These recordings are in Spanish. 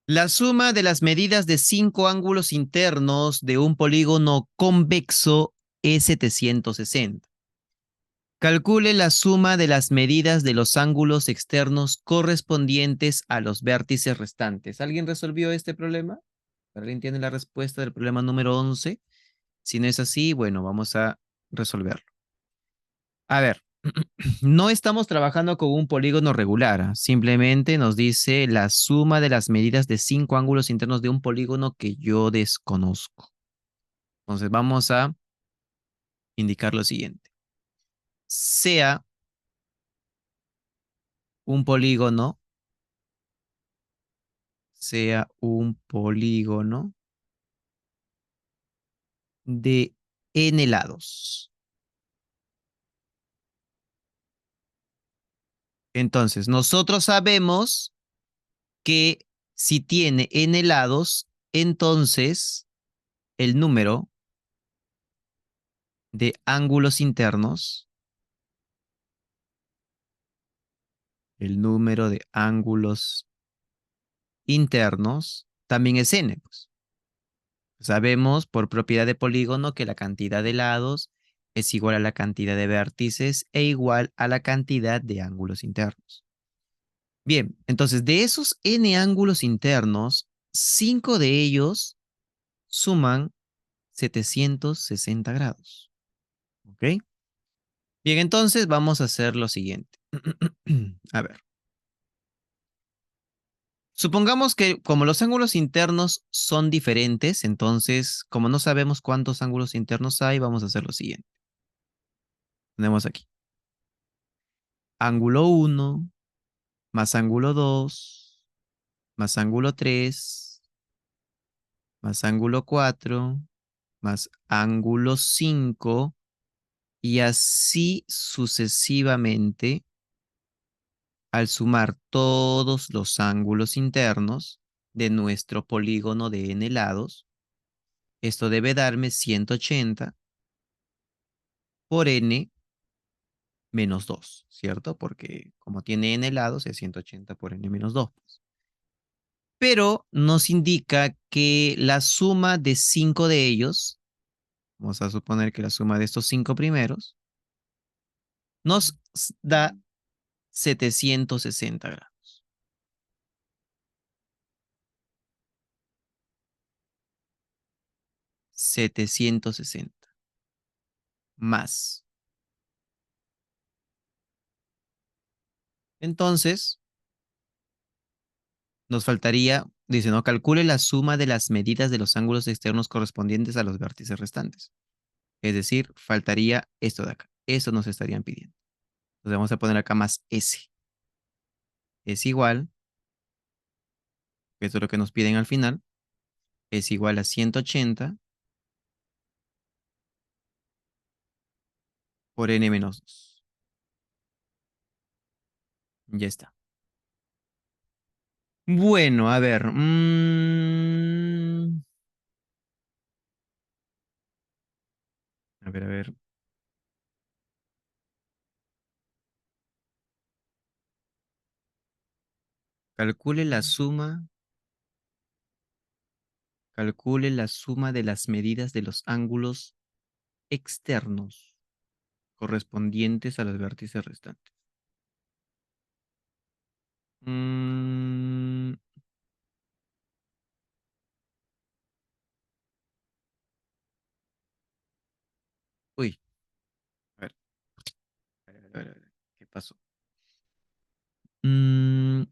La suma de las medidas de 5 ángulos internos de un polígono convexo es 760. Calcule la suma de las medidas de los ángulos externos correspondientes a los vértices restantes. ¿Alguien resolvió este problema? ¿Alguien tiene la respuesta del problema número 11? Si no es así, bueno, vamos a resolverlo. A ver, no estamos trabajando con un polígono regular. Simplemente nos dice la suma de las medidas de 5 ángulos internos de un polígono que yo desconozco. Entonces vamos a indicar lo siguiente. Sea un polígono, sea un polígono de n lados. Entonces, nosotros sabemos que si tiene n lados, entonces el número de ángulos internos, el número de ángulos internos también es n, pues. Sabemos por propiedad de polígono que la cantidad de lados es igual a la cantidad de vértices e igual a la cantidad de ángulos internos. Bien, entonces de esos n ángulos internos, 5 de ellos suman 760 grados. ¿Ok? Bien, entonces vamos a hacer lo siguiente. A ver. Supongamos que como los ángulos internos son diferentes, entonces como no sabemos cuántos ángulos internos hay, vamos a hacer lo siguiente. Tenemos aquí ángulo uno más ángulo 2 más ángulo 3 más ángulo 4 más ángulo 5 y así sucesivamente al sumar todos los ángulos internos de nuestro polígono de n lados. Esto debe darme 180 por n menos 2, ¿cierto? Porque como tiene n lados es 180 por n menos 2. Pero nos indica que la suma de 5 de ellos, vamos a suponer que la suma de estos 5 primeros, nos da 760 grados. 760 más. Entonces, nos faltaría, dice, no, calcule la suma de las medidas de los ángulos externos correspondientes a los vértices restantes. Es decir, faltaría esto de acá. Eso nos estarían pidiendo. Entonces vamos a poner acá más S. Es igual, que esto es lo que nos piden al final, es igual a 180 por n menos 2. Ya está. Bueno, a ver. A ver, a ver. Calcule la suma. Calcule la suma de las medidas de los ángulos externos correspondientes a los vértices restantes. Mm, uy, a ver, a ver, a ver, a ver, ¿qué pasó? Mm,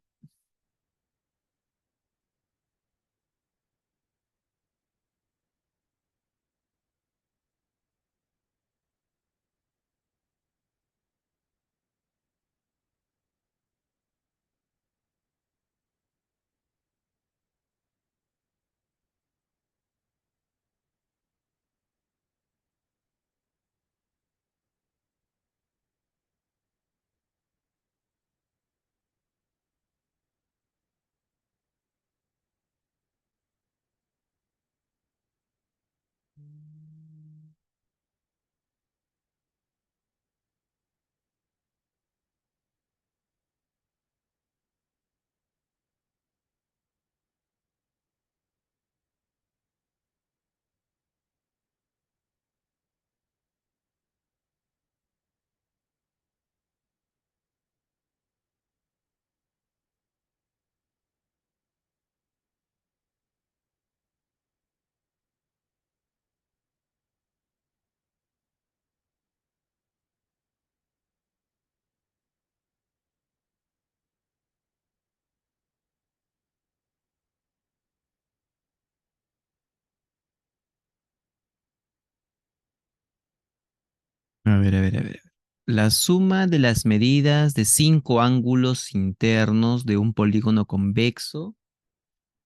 A ver, a ver, a ver. La suma de las medidas de cinco ángulos internos de un polígono convexo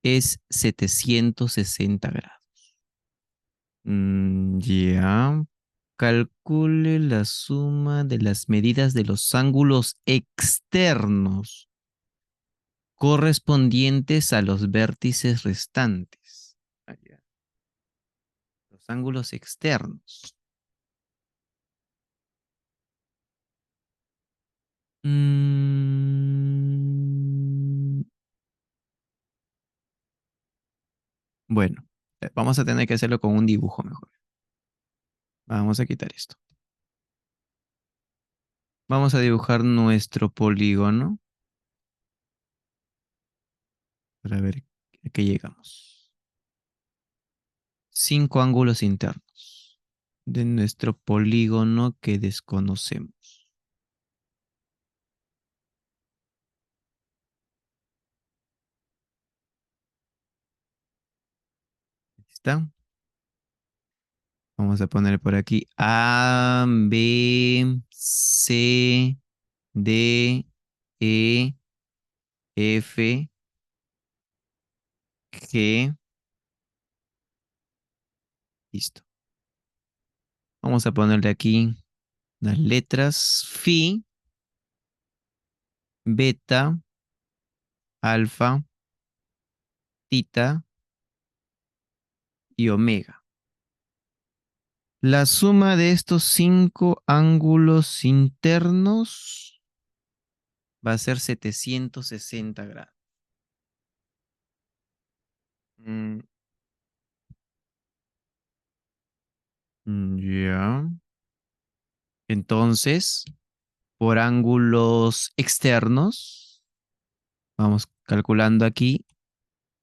es 760 grados. Ya. Calcule la suma de las medidas de los ángulos externos correspondientes a los vértices restantes. Ya. Los ángulos externos. Mm, bueno, vamos a tener que hacerlo con un dibujo mejor. Vamos a quitar esto. Vamos a dibujar nuestro polígono para ver a qué llegamos. Cinco ángulos internos de nuestro polígono que desconocemos. ¿Está? Vamos a poner por aquí A, B, C, D, E, F, G. Listo. Vamos a ponerle aquí las letras Phi, beta, alfa, tita y omega. La suma de estos cinco ángulos internos va a ser 760 grados. Mm, ya. Entonces, por ángulos externos, vamos calculando aquí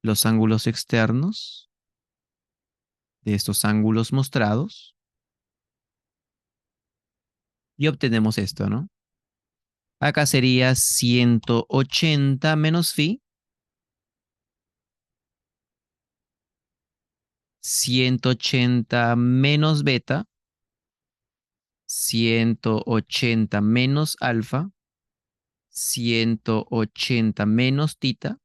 los ángulos externos de estos ángulos mostrados y obtenemos esto, ¿no? Acá sería 180 menos phi, 180 menos beta, 180 menos alfa, 180 menos tita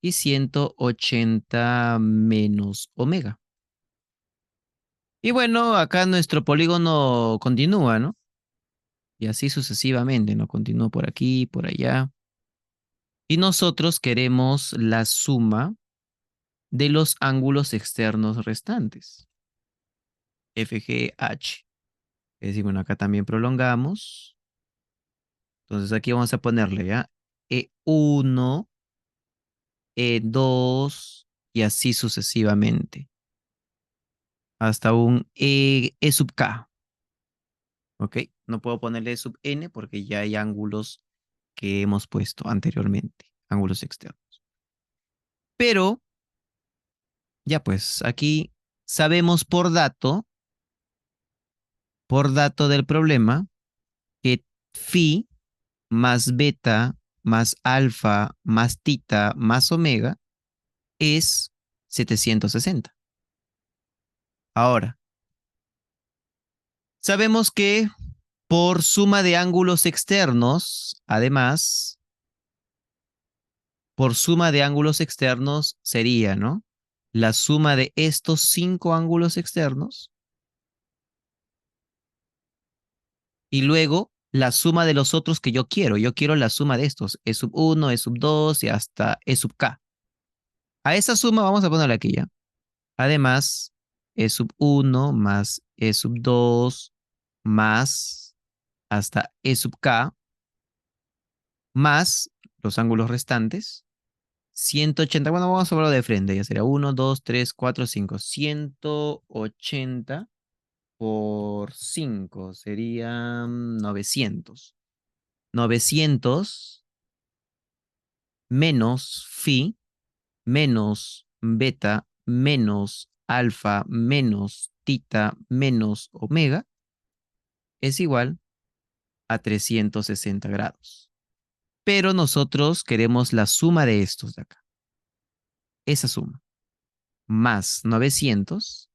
y 180 menos omega. Y bueno, acá nuestro polígono continúa, ¿no? Y así sucesivamente, ¿no? Continúa por aquí, por allá. Y nosotros queremos la suma de los ángulos externos restantes. FGH. Es decir, bueno, acá también prolongamos. Entonces aquí vamos a ponerle ya E1, E2 y así sucesivamente. Hasta un E sub K. ¿Ok? No puedo ponerle E sub N porque ya hay ángulos que hemos puesto anteriormente. Ángulos externos. Pero, ya pues, aquí sabemos por dato del problema, que phi más beta más alfa más tita más omega es 760. Ahora, sabemos que por suma de ángulos externos, además, por suma de ángulos externos sería, ¿no? La suma de estos cinco ángulos externos y luego la suma de los otros que yo quiero. Yo quiero la suma de estos, E sub 1, E sub 2 y hasta E sub K. A esa suma vamos a ponerla aquí ya. Además, E sub 1 más E sub 2 más hasta E sub K más los ángulos restantes. 180, bueno, vamos a verlo de frente, ya sería 1, 2, 3, 4, 5. 180 por 5 serían 900. 900 menos phi menos beta menos alfa menos tita menos omega es igual a 360 grados. Pero nosotros queremos la suma de estos de acá. Esa suma. Más 900.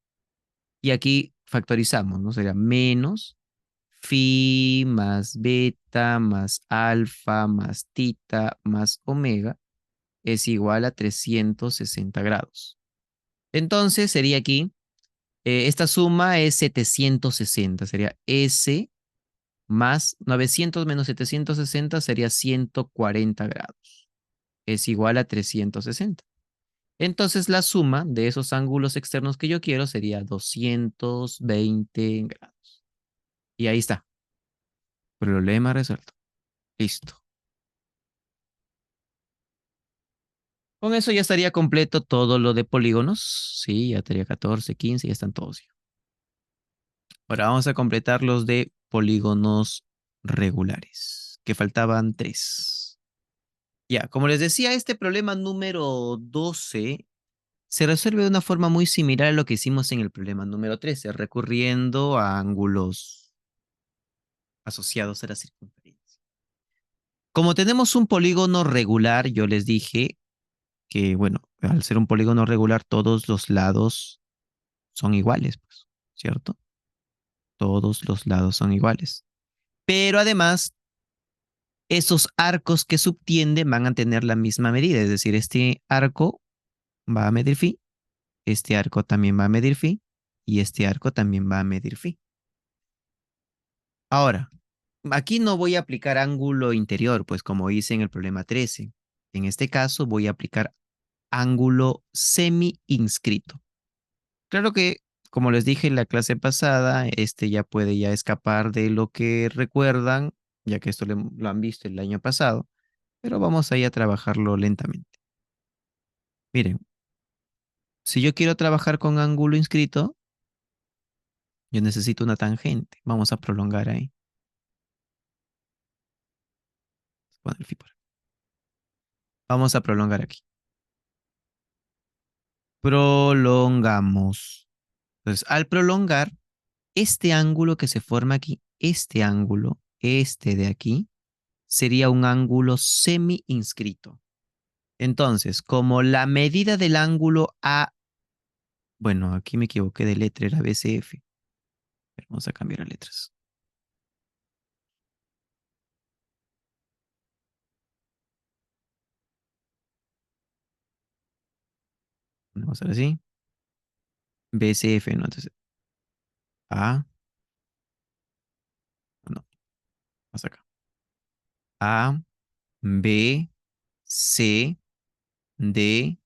Y aquí factorizamos, ¿no? Sería menos phi más beta más alfa más tita más omega es igual a 360 grados. Entonces sería aquí, esta suma es 760, sería S más 900 menos 760 sería 140 grados. Es igual a 360. Entonces la suma de esos ángulos externos que yo quiero sería 220 grados. Y ahí está. Problema resuelto. Listo. Con eso ya estaría completo todo lo de polígonos. Sí, ya estaría 14, 15, ya están todos. Ahora vamos a completar los de polígonos regulares, que faltaban 3. Ya, como les decía, este problema número 12 se resuelve de una forma muy similar a lo que hicimos en el problema número 13, recurriendo a ángulos asociados a la circunferencia. Como tenemos un polígono regular, yo les dije que, bueno, al ser un polígono regular, todos los lados son iguales, pues, ¿cierto? Todos los lados son iguales. Pero además, esos arcos que subtienden van a tener la misma medida, es decir, este arco va a medir phi, este arco también va a medir phi y este arco también va a medir phi. Ahora, aquí no voy a aplicar ángulo interior, pues como hice en el problema 13. En este caso voy a aplicar ángulo semi-inscrito. Claro que, como les dije en la clase pasada, este ya puede ya escapar de lo que recuerdan, ya que esto lo han visto el año pasado, pero vamos ahí a trabajarlo lentamente. Miren, si yo quiero trabajar con ángulo inscrito, yo necesito una tangente. Vamos a prolongar ahí. Pon el phi por aquí. Vamos a prolongar aquí. Prolongamos. Entonces, al prolongar, este ángulo que se forma aquí, este ángulo, este de aquí, sería un ángulo semi-inscrito. Entonces, como la medida del ángulo A, bueno, aquí me equivoqué de letra, era BCF. Vamos a cambiar a letras. Vamos a ver así. BCF, ¿no? Entonces, A, no, más acá. A, B, C, D,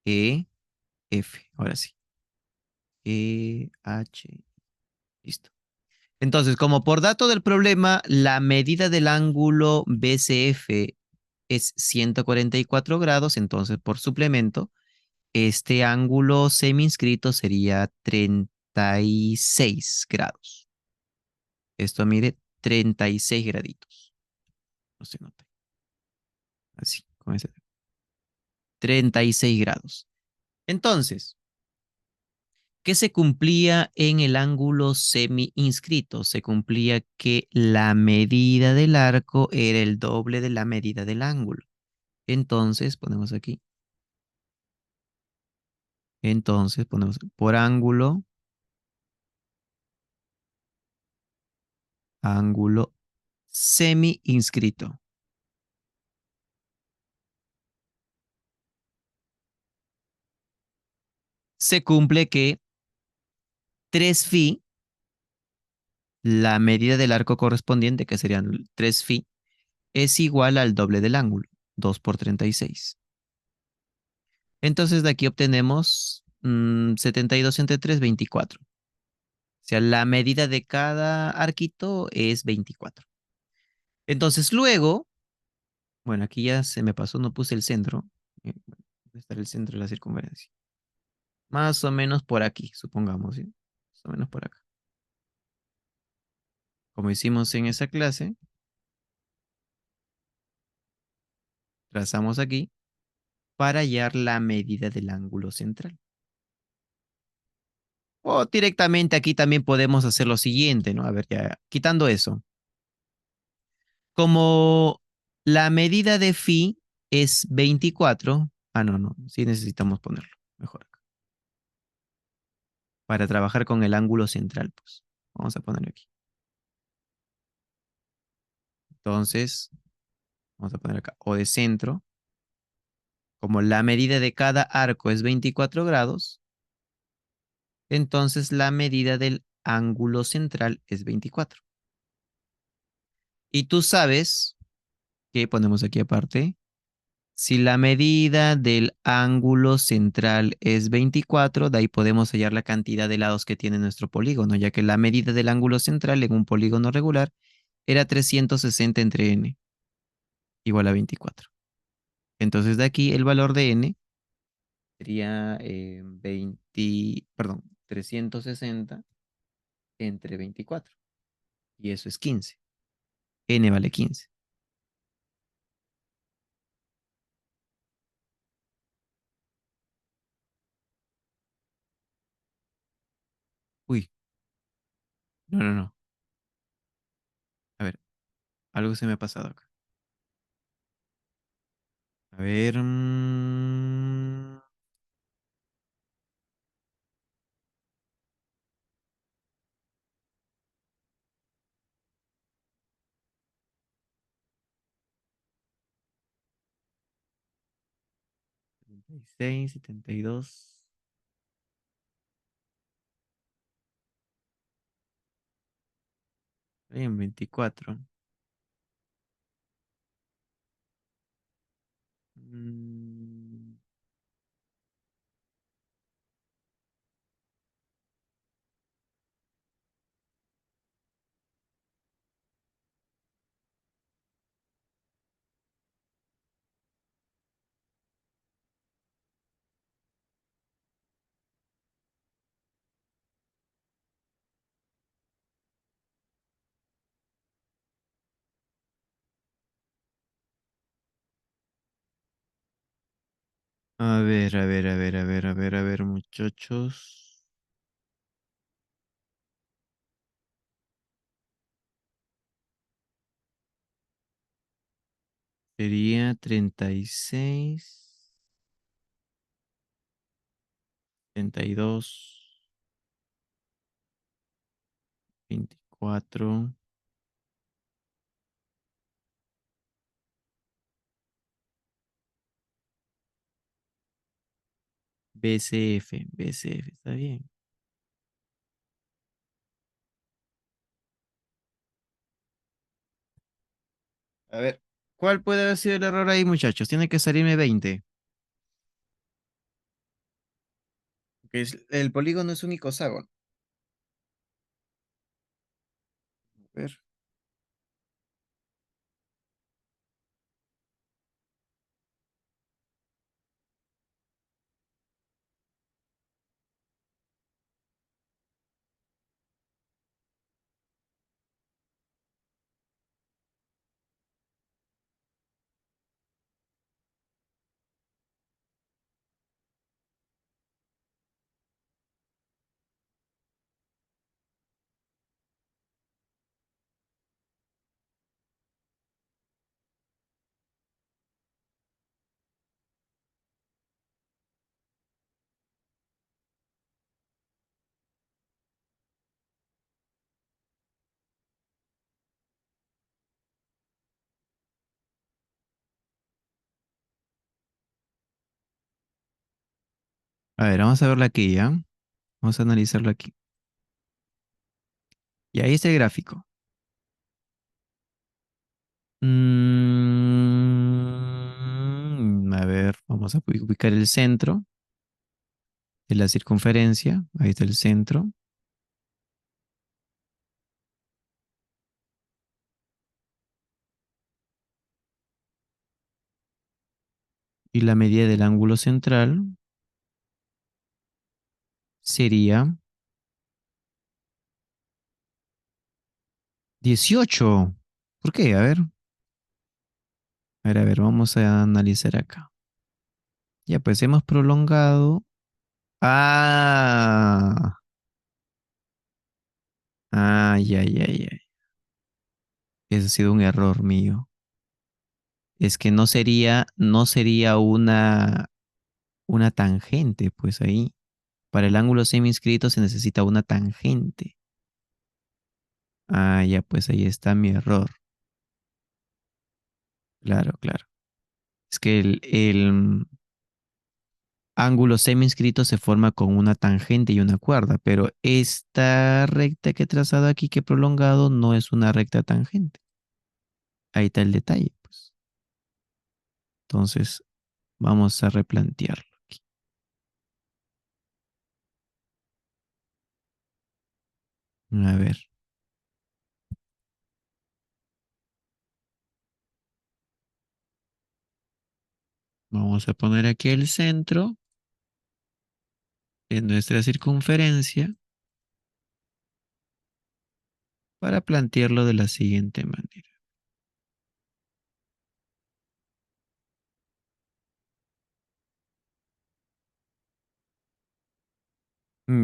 E, F. Ahora sí. E, H. Listo. Entonces, como por dato del problema, la medida del ángulo BCF es 144 grados, entonces por suplemento, este ángulo semi-inscrito sería 36 grados. Esto mide 36 graditos. No se nota. Así, con ese 36 grados. Entonces, ¿qué se cumplía en el ángulo semi-inscrito? Se cumplía que la medida del arco era el doble de la medida del ángulo. Entonces, ponemos aquí. Entonces, ponemos por ángulo semi-inscrito. Se cumple que 3 phi, la medida del arco correspondiente, que serían 3 phi, es igual al doble del ángulo, 2 por 36. Entonces de aquí obtenemos 72 entre 3, 24. O sea, la medida de cada arquito es 24. Entonces luego, bueno, aquí ya se me pasó, no puse el centro. ¿Dónde está el centro de la circunferencia? Más o menos por aquí, supongamos, ¿sí? Más o menos por acá. Como hicimos en esa clase, trazamos aquí para hallar la medida del ángulo central. O directamente aquí también podemos hacer lo siguiente, ¿no? A ver, ya quitando eso. Como la medida de phi es 24, no, sí necesitamos ponerlo mejor acá. Para trabajar con el ángulo central, pues. Vamos a ponerlo aquí. Entonces, vamos a poner acá O de centro. Como la medida de cada arco es 24 grados, entonces la medida del ángulo central es 24. Y tú sabes que ponemos aquí aparte, si la medida del ángulo central es 24, de ahí podemos hallar la cantidad de lados que tiene nuestro polígono, ya que la medida del ángulo central en un polígono regular era 360 entre n, igual a 24. Entonces de aquí el valor de n sería 20, perdón, 360 entre 24. Y eso es 15. N vale 15. Uy, no, no, no. A ver, algo se me ha pasado acá. A ver. 76, 72. Bien, 24. Mm, A ver, a ver, a ver, a ver, a ver, a ver, muchachos. Sería 36, 72, 24, BCF, BCF, está bien. A ver, ¿cuál puede haber sido el error ahí, muchachos? Tiene que salirme 20. Que el polígono es un icoságono. A ver. A ver, vamos a verla aquí, ¿ya? Vamos a analizarla aquí. Y ahí está el gráfico. A ver, vamos a ubicar el centro de la circunferencia. Ahí está el centro. Y la medida del ángulo central sería 18. ¿Por qué? A ver, vamos a analizar acá. Ya, pues hemos prolongado. Ah, ay, ay, ay, ay. Eso ha sido un error mío. Es que no sería una tangente, pues ahí. Para el ángulo semi-inscrito se necesita una tangente. Ah, ya, pues ahí está mi error. Claro, claro. Es que el ángulo semi-inscrito se forma con una tangente y una cuerda, pero esta recta que he trazado aquí, que he prolongado, no es una recta tangente. Ahí está el detalle, pues. Entonces, vamos a replantearlo aquí. A ver, vamos a poner aquí el centro en nuestra circunferencia para plantearlo de la siguiente manera.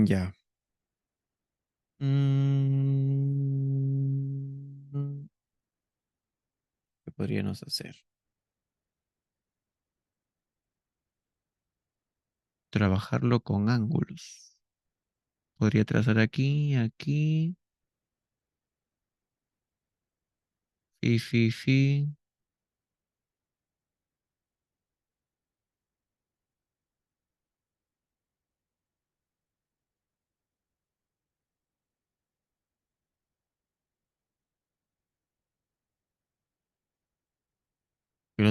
Ya. Mm, ¿Qué podríamos hacer? Trabajarlo con ángulos. Podría trazar aquí, aquí, fi, fi, fi. El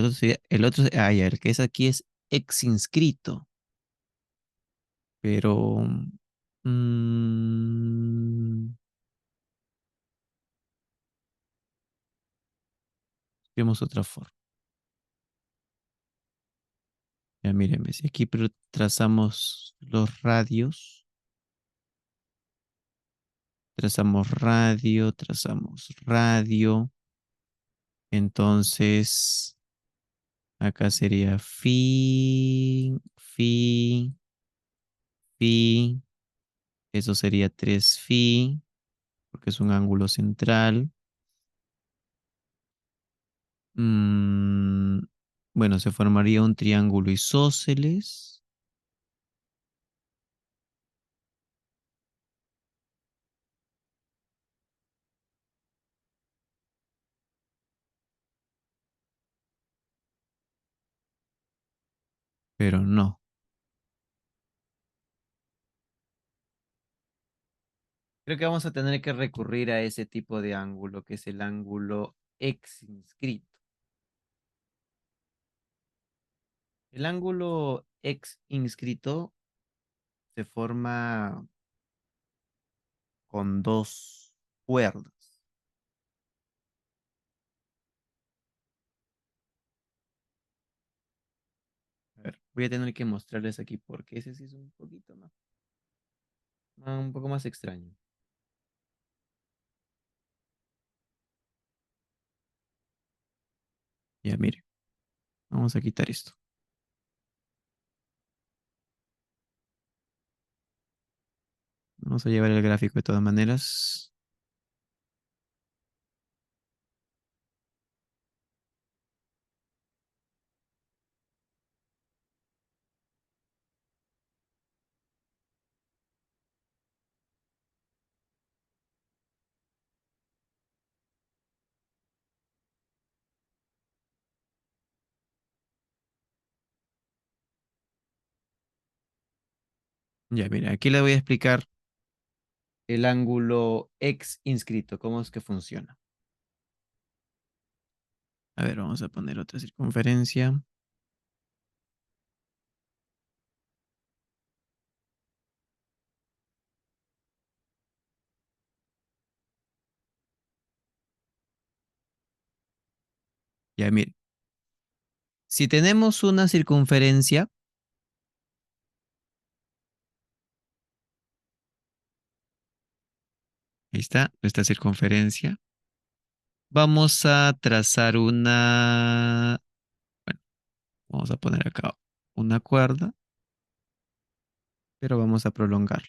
otro sería, ya, el que es aquí es ex inscrito, pero mm, vemos otra forma. Ya míreme, si aquí trazamos los radios, trazamos radio, entonces acá sería fi, fi, fi, eso sería 3 fi, porque es un ángulo central. Mm, bueno, se formaría un triángulo isósceles, pero no. Creo que vamos a tener que recurrir a ese tipo de ángulo, que es el ángulo ex inscrito. El ángulo ex inscrito se forma con dos cuerdas. A ver, voy a tener que mostrarles aquí porque ese sí es un poquito más, un poco más extraño. Ya, mire, vamos a quitar esto. Vamos a llevar el gráfico de todas maneras. Ya, mire, aquí le voy a explicar el ángulo ex inscrito, cómo es que funciona. A ver, vamos a poner otra circunferencia. Ya, mire, si tenemos una circunferencia, ahí está nuestra circunferencia, vamos a trazar una, bueno, vamos a poner acá una cuerda, pero vamos a prolongarla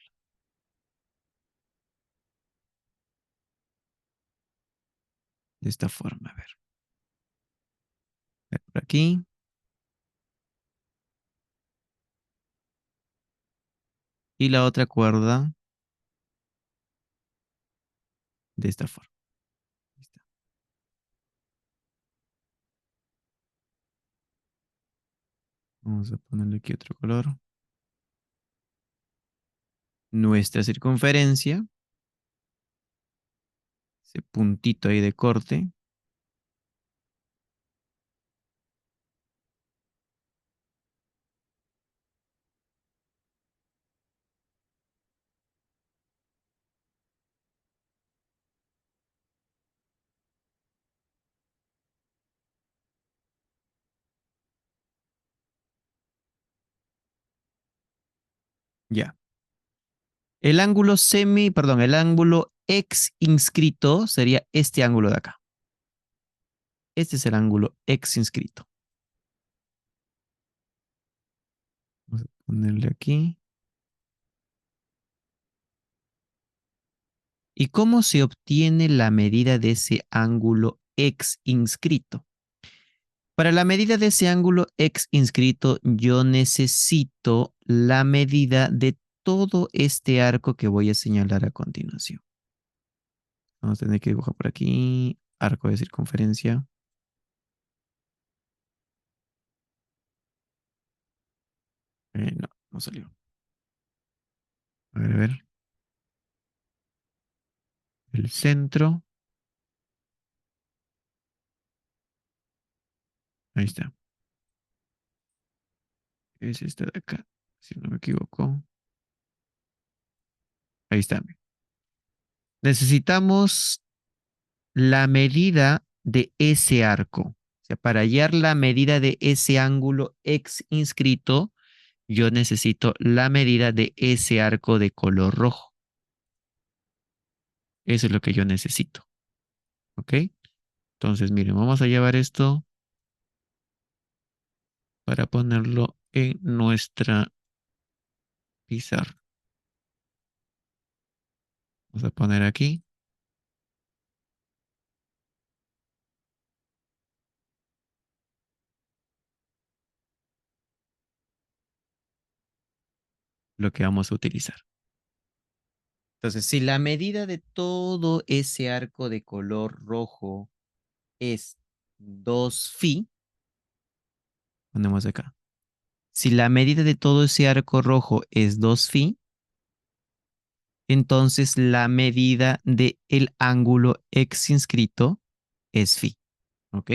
de esta forma. A ver, por aquí y la otra cuerda de esta forma. Ahí está. Vamos a ponerle aquí otro color. Nuestra circunferencia, ese puntito ahí de corte. Ya. El ángulo X inscrito sería este ángulo de acá. Este es el ángulo X inscrito. Vamos a ponerle aquí. ¿Y cómo se obtiene la medida de ese ángulo X inscrito? Para la medida de ese ángulo X inscrito, yo necesito la medida de todo este arco que voy a señalar a continuación. Vamos a tener que dibujar por aquí, arco de circunferencia. No, no salió. A ver, el centro. Ahí está. Es esta de acá, si no me equivoco. Ahí está. Necesitamos la medida de ese arco. O sea, para hallar la medida de ese ángulo X inscrito, yo necesito la medida de ese arco de color rojo. Eso es lo que yo necesito. ¿Ok? Entonces, miren, vamos a llevar esto para ponerlo en nuestra pizarra. Vamos a poner aquí lo que vamos a utilizar. Entonces, si la medida de todo ese arco de color rojo es 2 phi, ponemos acá. Si la medida de todo ese arco rojo es 2 phi, entonces la medida del ángulo X inscrito es phi. ¿Ok?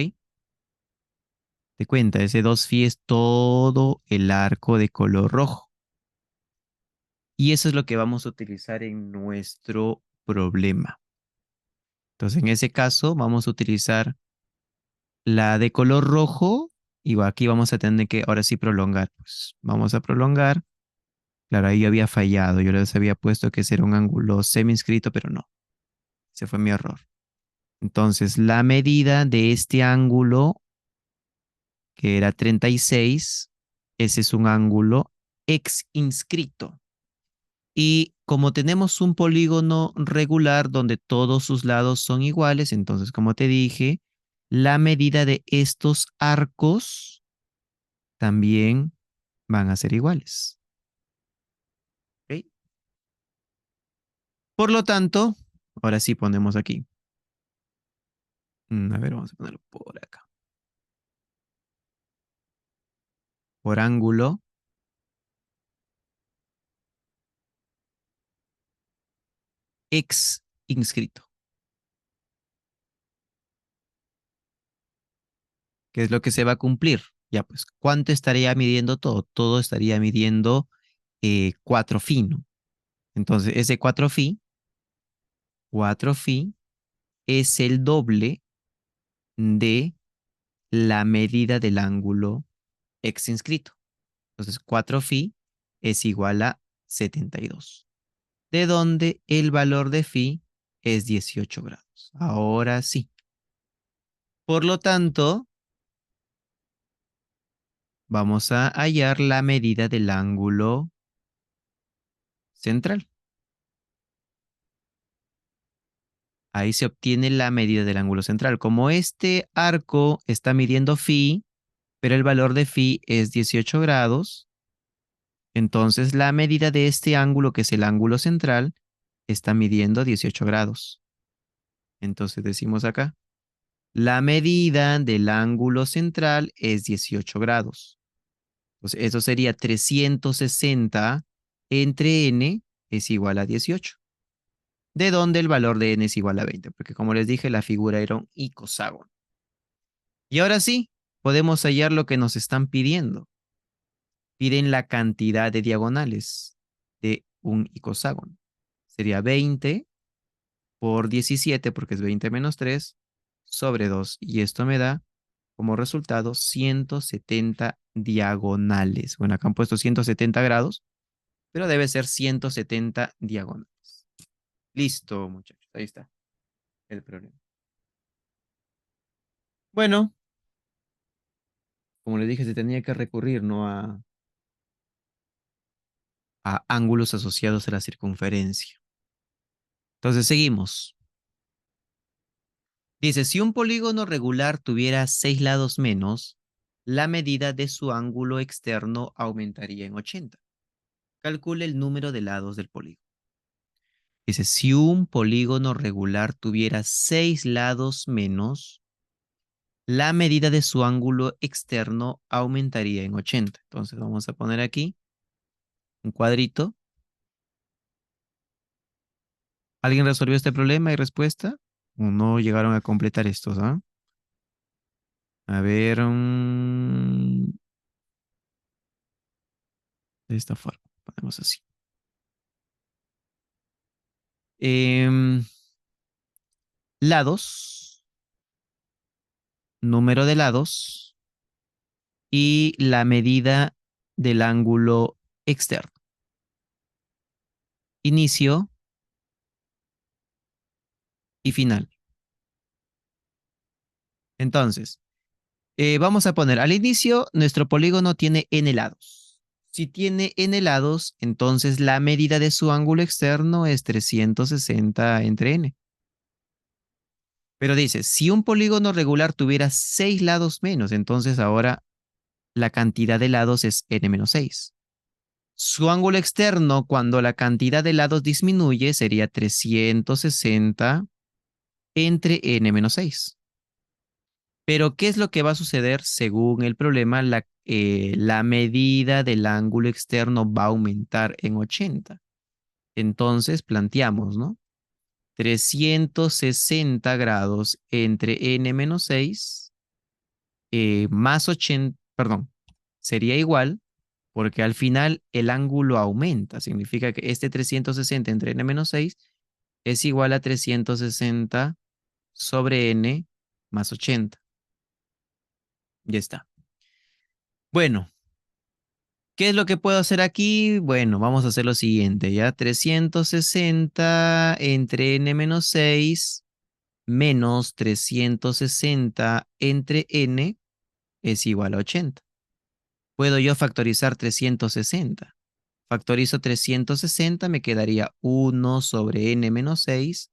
Te cuenta, ese 2 phi es todo el arco de color rojo. Y eso es lo que vamos a utilizar en nuestro problema. Entonces, en ese caso, vamos a utilizar la de color rojo. Y aquí vamos a tener que ahora sí prolongar. Pues vamos a prolongar. Claro, ahí yo había fallado. Yo les había puesto que ese era un ángulo semi inscrito, pero no. Ese fue mi error. Entonces, la medida de este ángulo, que era 36, ese es un ángulo X inscrito. Y como tenemos un polígono regular donde todos sus lados son iguales, entonces, como te dije, la medida de estos arcos también van a ser iguales. ¿Ok? Por lo tanto, ahora sí ponemos aquí. A ver, vamos a ponerlo por acá. Por ángulo X inscrito. ¿Qué es lo que se va a cumplir? Ya, pues, ¿cuánto estaría midiendo todo? Todo estaría midiendo 4 phi, ¿no? Entonces, ese 4 phi es el doble de la medida del ángulo X inscrito. Entonces, 4 phi es igual a 72, de donde el valor de phi es 18 grados. Ahora sí. Por lo tanto, vamos a hallar la medida del ángulo central. Ahí se obtiene la medida del ángulo central. Como este arco está midiendo phi, pero el valor de phi es 18 grados, entonces la medida de este ángulo, que es el ángulo central, está midiendo 18 grados. Entonces decimos acá, la medida del ángulo central es 18 grados. Entonces, eso sería 360 entre n es igual a 18. De donde el valor de n es igual a 20, porque como les dije, la figura era un icoságono. Y ahora sí, podemos hallar lo que nos están pidiendo. Piden la cantidad de diagonales de un icoságono. Sería 20 por 17, porque es 20 menos 3, sobre 2. Y esto me da como resultado 170 diagonales. Bueno, acá han puesto 170 grados, pero debe ser 170 diagonales. Listo, muchachos. Ahí está el problema. Bueno, como les dije, se tenía que recurrir, ¿no? A ángulos asociados a la circunferencia. Entonces seguimos. Dice, si un polígono regular tuviera 6 lados menos, la medida de su ángulo externo aumentaría en 80. Calcule el número de lados del polígono. Dice, si un polígono regular tuviera 6 lados menos, la medida de su ángulo externo aumentaría en 80. Entonces vamos a poner aquí un cuadrito. ¿Alguien resolvió este problema y respuesta? ¿O no llegaron a completar estos, ah? A ver, de esta forma, ponemos así. Em, lados, número de lados y la medida del ángulo externo. Inicio y final. Entonces, vamos a poner al inicio, nuestro polígono tiene n lados. Si tiene n lados, entonces la medida de su ángulo externo es 360 entre n. Pero dice, si un polígono regular tuviera 6 lados menos, entonces ahora la cantidad de lados es n menos 6. Su ángulo externo, cuando la cantidad de lados disminuye, sería 360 entre n menos 6. Pero, ¿qué es lo que va a suceder según el problema? La medida del ángulo externo va a aumentar en 80. Entonces, planteamos, ¿no? 360 grados entre n menos 6 más 80, perdón, sería igual porque al final el ángulo aumenta. Significa que este 360 entre n menos 6 es igual a 360 sobre n más 80. Ya está. Bueno, ¿qué es lo que puedo hacer aquí? Bueno, vamos a hacer lo siguiente, ¿ya? 360 entre n menos 6 menos 360 entre n es igual a 80. Puedo yo factorizar 360. Factorizo 360, me quedaría 1 sobre n menos 6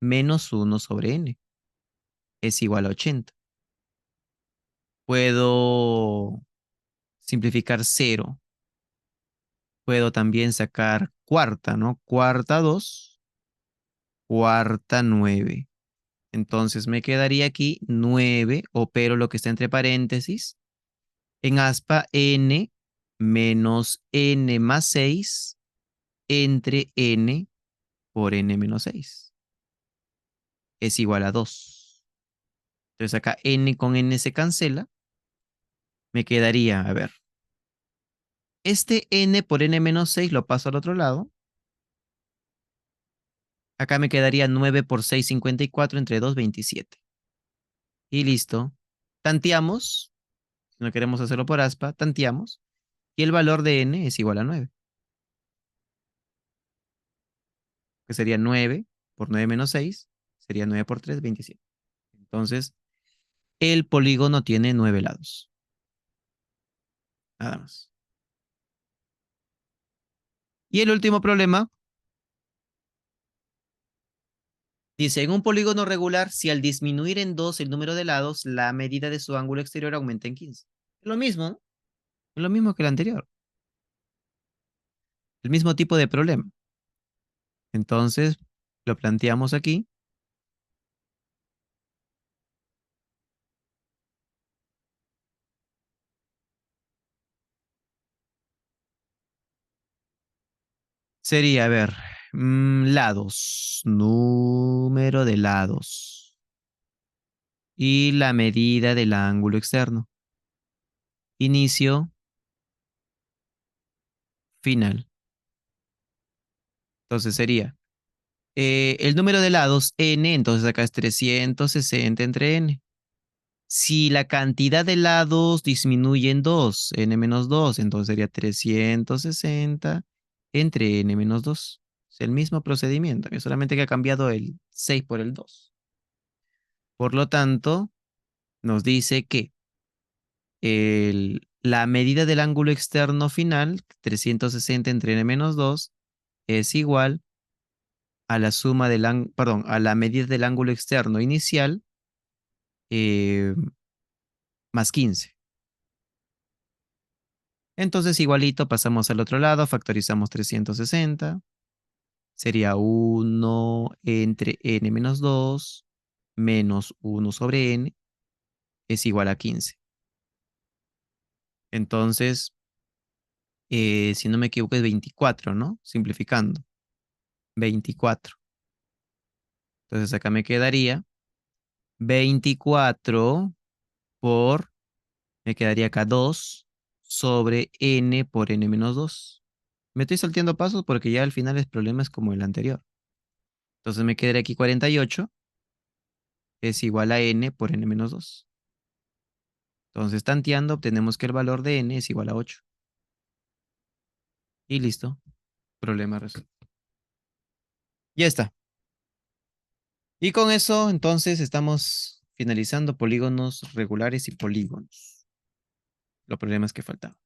menos 1 sobre n. Es igual a 80. Puedo simplificar 0. Puedo también sacar cuarta, ¿no? Cuarta 2, cuarta 9. Entonces me quedaría aquí 9, opero lo que está entre paréntesis, en aspa n menos n más 6 entre n por n menos 6. Es igual a 2. Entonces acá n con n se cancela. Me quedaría, a ver, este n por n menos 6 lo paso al otro lado. Acá me quedaría 9 por 6, 54 entre 2, 27. Y listo. Tanteamos, si no queremos hacerlo por aspa, tanteamos. Y el valor de n es igual a 9, que sería 9 por 9 menos 6, sería 9 por 3, 27. Entonces, el polígono tiene 9 lados. Nada más. Y el último problema dice, en un polígono regular, si al disminuir en 2 el número de lados, la medida de su ángulo exterior aumenta en 15. Lo mismo, ¿no? Lo mismo que el anterior. El mismo tipo de problema. Entonces, lo planteamos aquí. Sería, a ver, lados, número de lados y la medida del ángulo externo. Inicio, final. Entonces sería el número de lados n, entonces acá es 360 entre n. Si la cantidad de lados disminuye en 2, n menos 2, entonces sería 360 entre n menos 2. Es el mismo procedimiento, que solamente que ha cambiado el 6 por el 2. Por lo tanto, nos dice que la medida del ángulo externo final, 360 entre n menos 2, es igual a la suma perdón, a la medida del ángulo externo inicial eh, más 15. Entonces, igualito, pasamos al otro lado, factorizamos 360. Sería 1 entre n menos 2 menos 1 sobre n es igual a 15. Entonces, si no me equivoco, es 24, ¿no? Simplificando. 24. Entonces, acá me quedaría 24 por, me quedaría acá 2 sobre n por n menos 2. Me estoy salteando pasos porque ya al final el problema es como el anterior. Entonces me quedaría aquí 48 es igual a n por n menos 2. Entonces, tanteando, obtenemos que el valor de n es igual a 8. Y listo. Problema resuelto. Ya está. Y con eso, entonces, estamos finalizando polígonos regulares y polígonos. Los problemas que faltaban.